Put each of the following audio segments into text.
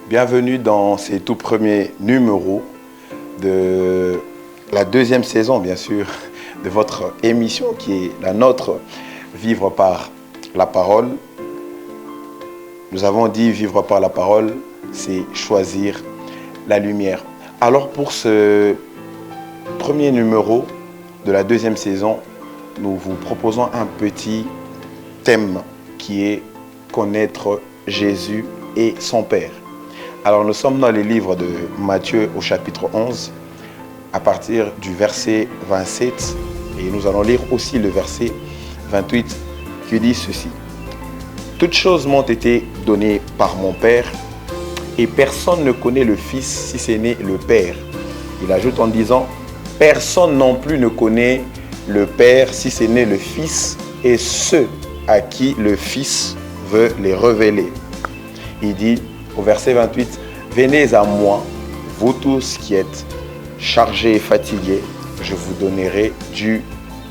Bienvenue dans ces tout premiers numéros de la deuxième saison, bien sûr, de votre émission qui est la nôtre, Vivre par la parole. Nous avons dit vivre par la parole, c'est choisir la lumière. Alors pour ce premier numéro de la deuxième saison, nous vous proposons un petit thème qui est connaître Jésus et son Père. Alors nous sommes dans les livres de Matthieu au chapitre 11, à partir du verset 27, et nous allons lire aussi le verset 28 qui dit ceci. « Toutes choses m'ont été données par mon Père, et personne ne connaît le Fils si ce n'est le Père. » Il ajoute en disant « Personne non plus ne connaît le Père si ce n'est le Fils et ceux à qui le Fils veut les révéler. » Il dit au verset 28, « Venez à moi, vous tous qui êtes chargés et fatigués, je vous donnerai du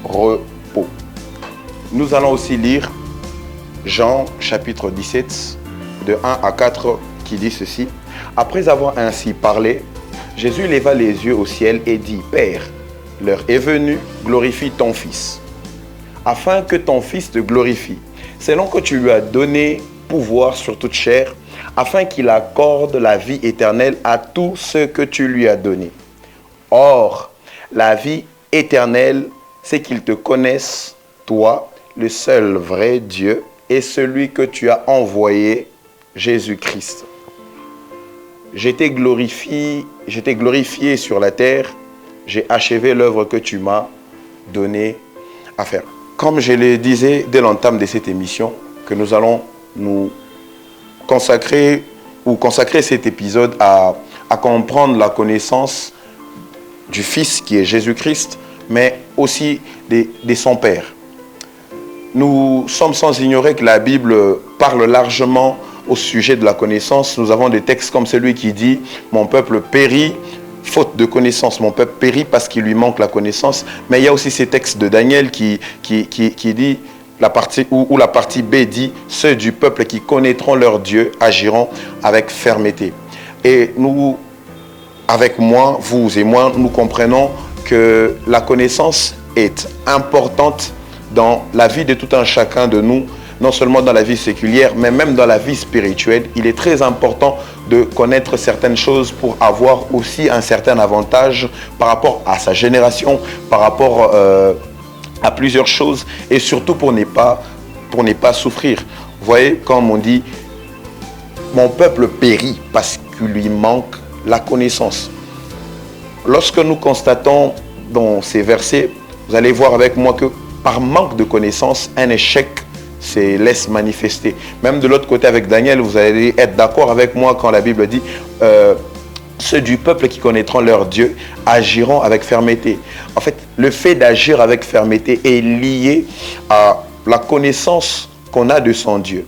repos. » Nous allons aussi lire Jean chapitre 17, de 1 à 4, qui dit ceci. « Après avoir ainsi parlé, Jésus leva les yeux au ciel et dit, « Père, l'heure est venue, glorifie ton Fils, afin que ton Fils te glorifie, selon que tu lui as donné pouvoir sur toute chair, afin qu'il accorde la vie éternelle à tous ceux que tu lui as donnés. Or, la vie éternelle, c'est qu'ils te connaissent, toi, le seul vrai Dieu, et celui que tu as envoyé, Jésus-Christ. Je t'ai glorifié sur la terre, j'ai achevé l'œuvre que tu m'as donnée à faire. » Comme je le disais dès l'entame de cette émission, que nous allons nous consacrer cet épisode à comprendre la connaissance du Fils qui est Jésus-Christ, mais aussi de son Père. Nous sommes sans ignorer que la Bible parle largement au sujet de la connaissance. Nous avons des textes comme celui qui dit « Mon peuple périt faute de connaissance, mon peuple périt parce qu'il lui manque la connaissance. » Mais il y a aussi ces textes de Daniel qui dit, la partie B dit « Ceux du peuple qui connaîtront leur Dieu agiront avec fermeté. » Et nous, avec moi, vous et moi, nous comprenons que la connaissance est importante dans la vie de tout un chacun de nous, non seulement dans la vie séculière, mais même dans la vie spirituelle. Il est très important de connaître certaines choses pour avoir aussi un certain avantage par rapport à sa génération, par rapport à plusieurs choses, et surtout pour ne pas souffrir. Vous voyez, comme on dit, mon peuple périt parce qu'il lui manque la connaissance. Lorsque nous constatons dans ces versets, vous allez voir avec moi que par manque de connaissance, un échec se laisse manifester. Même de l'autre côté avec Daniel, vous allez être d'accord avec moi quand la Bible dit ceux du peuple qui connaîtront leur Dieu agiront avec fermeté. En fait, le fait d'agir avec fermeté est lié à la connaissance qu'on a de son Dieu.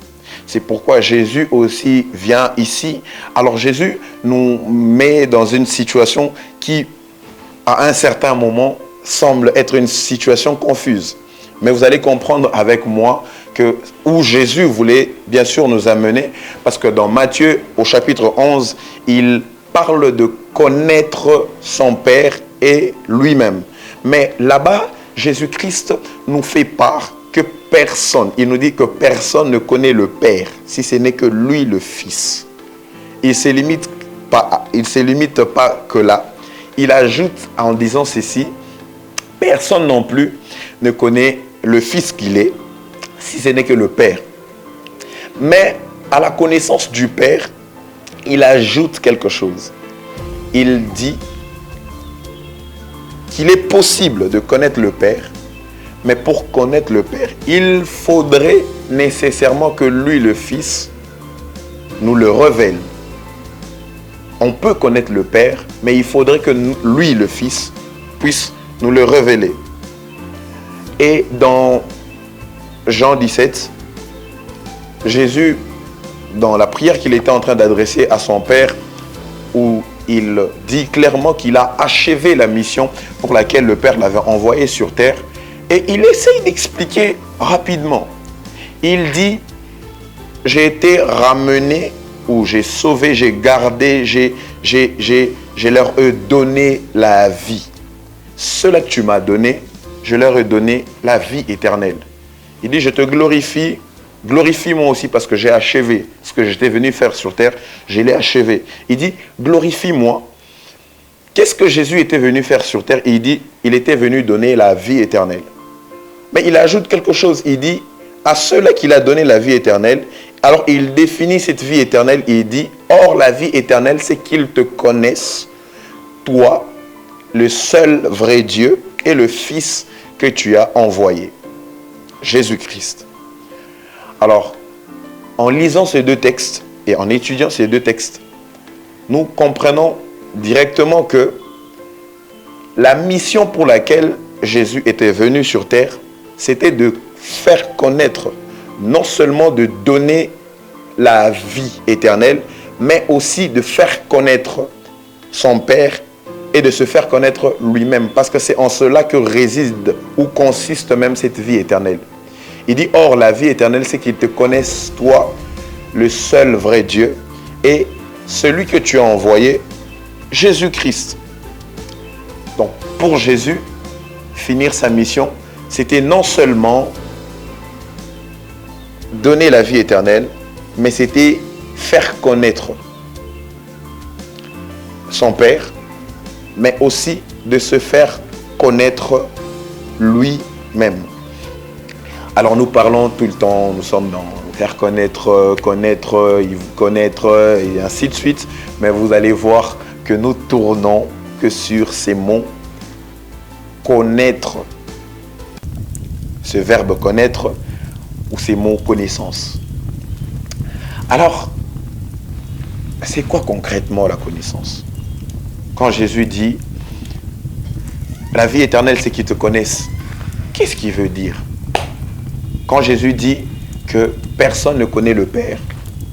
C'est pourquoi Jésus aussi vient ici. Alors Jésus nous met dans une situation qui, à un certain moment, semble être une situation confuse. Mais vous allez comprendre avec moi que où Jésus voulait bien sûr nous amener, parce que dans Matthieu, au chapitre 11, il parle de connaître son Père et lui-même. Mais là-bas, Jésus-Christ nous fait part que personne, il nous dit que personne ne connaît le Père, si ce n'est que lui le Fils. Il ne se limite pas que là. Il ajoute en disant ceci, personne non plus ne connaît le Fils qu'il est, si ce n'est que le Père. Mais à la connaissance du Père, il ajoute quelque chose. Il dit qu'il est possible de connaître le Père, mais pour connaître le Père, il faudrait nécessairement que lui, le Fils, nous le révèle. On peut connaître le Père, mais il faudrait que lui, le Fils, puisse nous le révéler. Et dans Jean 17, Jésus, dans la prière qu'il était en train d'adresser à son Père, où il dit clairement qu'il a achevé la mission pour laquelle le Père l'avait envoyé sur terre, et il essaye d'expliquer rapidement. Il dit, j'ai été ramené ou j'ai sauvé, j'ai gardé, j'ai leur ai donné la vie. Ceux-là que tu m'as donné, je leur ai donné la vie éternelle. Il dit, je te glorifie, glorifie-moi aussi parce que j'ai achevé ce que j'étais venu faire sur terre, je l'ai achevé. Il dit, glorifie-moi. Qu'est-ce que Jésus était venu faire sur terre? Il dit, il était venu donner la vie éternelle. Mais il ajoute quelque chose, il dit, à ceux-là qu'il a donné la vie éternelle, alors il définit cette vie éternelle, il dit, or la vie éternelle, c'est qu'ils te connaissent, toi, le seul vrai Dieu et le Fils que tu as envoyé, Jésus-Christ. Alors, en lisant ces deux textes et en étudiant ces deux textes, nous comprenons directement que la mission pour laquelle Jésus était venu sur terre, c'était de faire connaître, non seulement de donner la vie éternelle, mais aussi de faire connaître son Père et de se faire connaître lui-même. Parce que c'est en cela que réside ou consiste même cette vie éternelle. Il dit, or la vie éternelle, c'est qu'ils te connaissent, toi, le seul vrai Dieu, et celui que tu as envoyé, Jésus-Christ. Donc, pour Jésus, finir sa mission, c'était non seulement donner la vie éternelle, mais c'était faire connaître son Père, mais aussi de se faire connaître lui-même. Alors nous parlons tout le temps, nous sommes dans faire connaître, connaître, et ainsi de suite, mais vous allez voir que nous tournons que sur ces mots connaître, ce verbe connaître, ou ces mots connaissance. Alors, c'est quoi concrètement la connaissance? Quand Jésus dit la vie éternelle, c'est qu'ils te connaissent, qu'est-ce qu'il veut dire? Quand Jésus dit que personne ne connaît le Père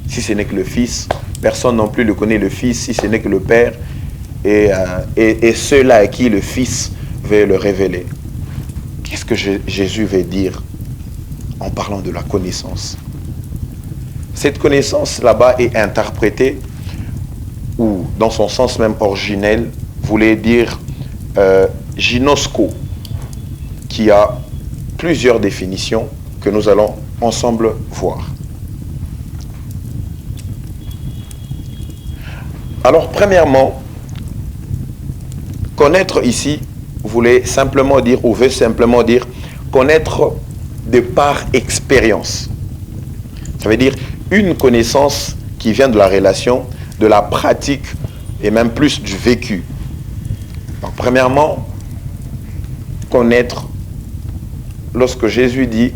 si ce n'est que le Fils, personne non plus ne connaît le Fils si ce n'est que le Père, et ceux-là à qui le Fils veut le révéler. Qu'est-ce que Jésus veut dire en parlant de la connaissance? Cette connaissance là-bas est interprétée, ou dans son sens même originel, voulait dire gynosko, qui a plusieurs définitions que nous allons ensemble voir. Alors, premièrement, connaître ici voulait simplement dire, ou veut simplement dire, connaître de par expérience. Ça veut dire une connaissance qui vient de la relation, de la pratique et même plus du vécu. Donc, premièrement, connaître, lorsque Jésus dit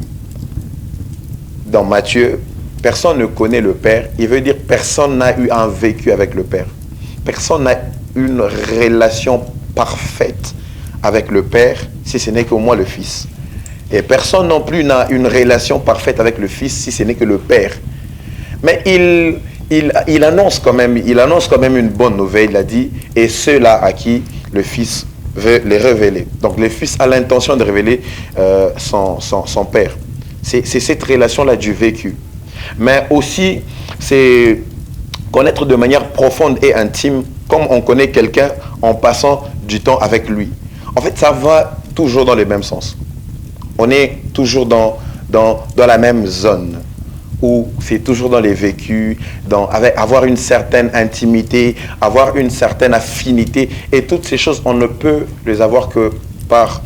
dans Matthieu, personne ne connaît le Père, il veut dire personne n'a eu un vécu avec le Père. Personne n'a une relation parfaite avec le Père, si ce n'est qu'au moins le Fils. Et personne non plus n'a une relation parfaite avec le Fils, si ce n'est que le Père. Mais il annonce quand même une bonne nouvelle, il a dit, et ceux-là à qui le Fils veut les révéler. Donc le Fils a l'intention de révéler son Père. C'est cette relation-là du vécu. Mais aussi, c'est connaître de manière profonde et intime, comme on connaît quelqu'un en passant du temps avec lui. En fait, ça va toujours dans le même sens. On est toujours dans la même zone, où c'est toujours dans les vécus, avoir une certaine intimité, avoir une certaine affinité, et toutes ces choses, on ne peut les avoir que par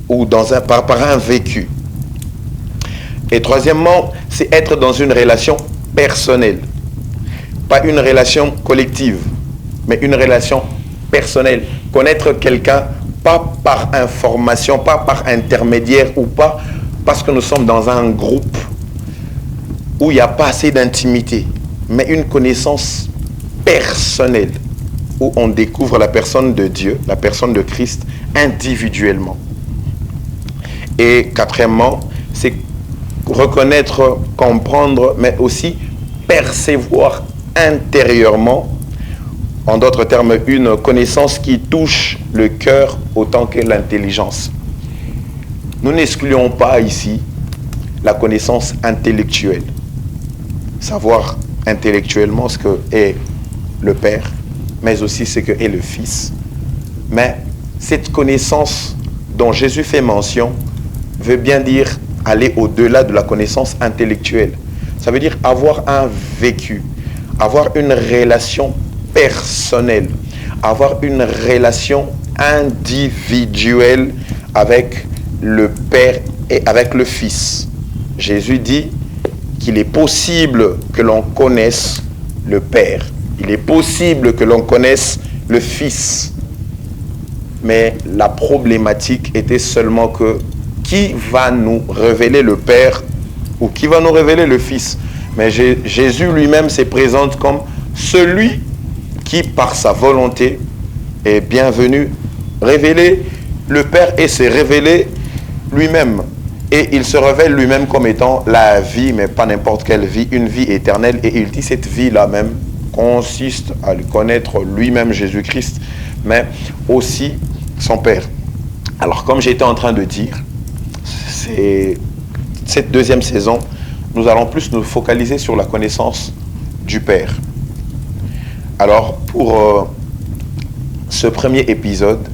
un vécu. Et troisièmement, c'est être dans une relation personnelle. Pas une relation collective, mais une relation personnelle. Connaître quelqu'un, pas par information, pas par intermédiaire, ou pas parce que nous sommes dans un groupe où il n'y a pas assez d'intimité, mais une connaissance personnelle, où on découvre la personne de Dieu, la personne de Christ, individuellement. Et quatrièmement, c'est reconnaître, comprendre, mais aussi percevoir intérieurement, en d'autres termes, une connaissance qui touche le cœur autant que l'intelligence. Nous n'excluons pas ici la connaissance intellectuelle, savoir intellectuellement ce que est le Père, mais aussi ce que est le Fils. Mais cette connaissance dont Jésus fait mention veut bien dire aller au-delà de la connaissance intellectuelle. Ça veut dire avoir un vécu, avoir une relation personnelle, avoir une relation individuelle avec le Père et avec le Fils. Jésus dit qu'il est possible que l'on connaisse le Père. Il est possible que l'on connaisse le Fils. Mais la problématique était seulement que qui va nous révéler le Père ou qui va nous révéler le Fils? Mais Jésus lui-même se présente comme celui qui, par sa volonté, est bien venu révéler le Père et se révéler lui-même. Et il se révèle lui-même comme étant la vie, mais pas n'importe quelle vie, une vie éternelle. Et il dit cette vie-là même consiste à le connaître lui-même, Jésus-Christ, mais aussi son Père. Alors, comme j'étais en train de dire, cette deuxième saison, nous allons plus nous focaliser sur la connaissance du Père. Alors, pour ce premier épisode,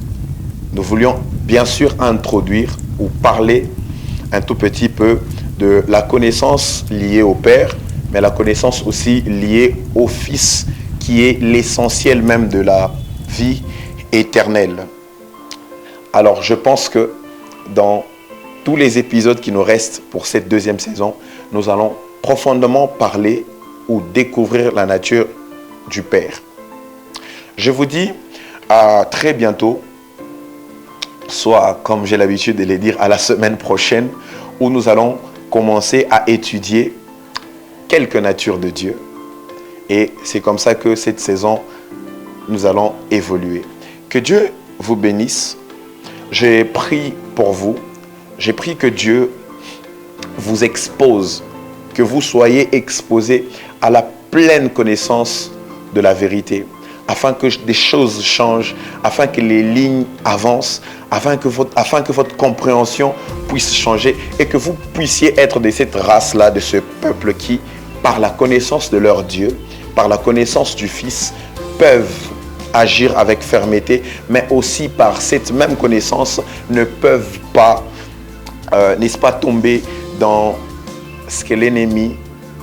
nous voulions bien sûr introduire ou parler un tout petit peu de la connaissance liée au Père, mais la connaissance aussi liée au Fils, qui est l'essentiel même de la vie éternelle. Alors, je pense que dans tous les épisodes qui nous restent pour cette deuxième saison, nous allons profondément parler ou découvrir la nature du Père. Je vous dis à très bientôt, soit comme j'ai l'habitude de le dire, à la semaine prochaine, où nous allons commencer à étudier quelques natures de Dieu. Et c'est comme ça que cette saison, nous allons évoluer. Que Dieu vous bénisse. J'ai prié pour vous. J'ai prié que Dieu vous expose, que vous soyez exposés à la pleine connaissance de la vérité, afin que des choses changent, afin que les lignes avancent, afin que votre compréhension puisse changer et que vous puissiez être de cette race-là, de ce peuple qui, par la connaissance de leur Dieu, par la connaissance du Fils, peuvent agir avec fermeté, mais aussi par cette même connaissance ne peuvent pas, n'est-ce pas, tomber dans ce que l'ennemi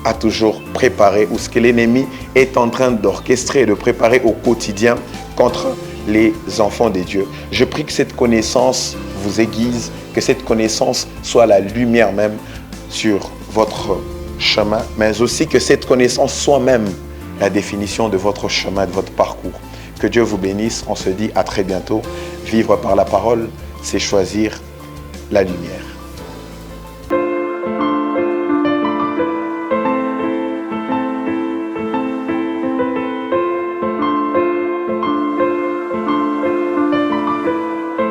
a toujours préparé ou ce que l'ennemi est en train d'orchestrer et de préparer au quotidien contre les enfants de Dieu. Je prie que cette connaissance vous aiguise, que cette connaissance soit la lumière même sur votre chemin, mais aussi que cette connaissance soit même la définition de votre chemin, de votre parcours. Que Dieu vous bénisse. On se dit à très bientôt. Vivre par la parole, c'est choisir la lumière.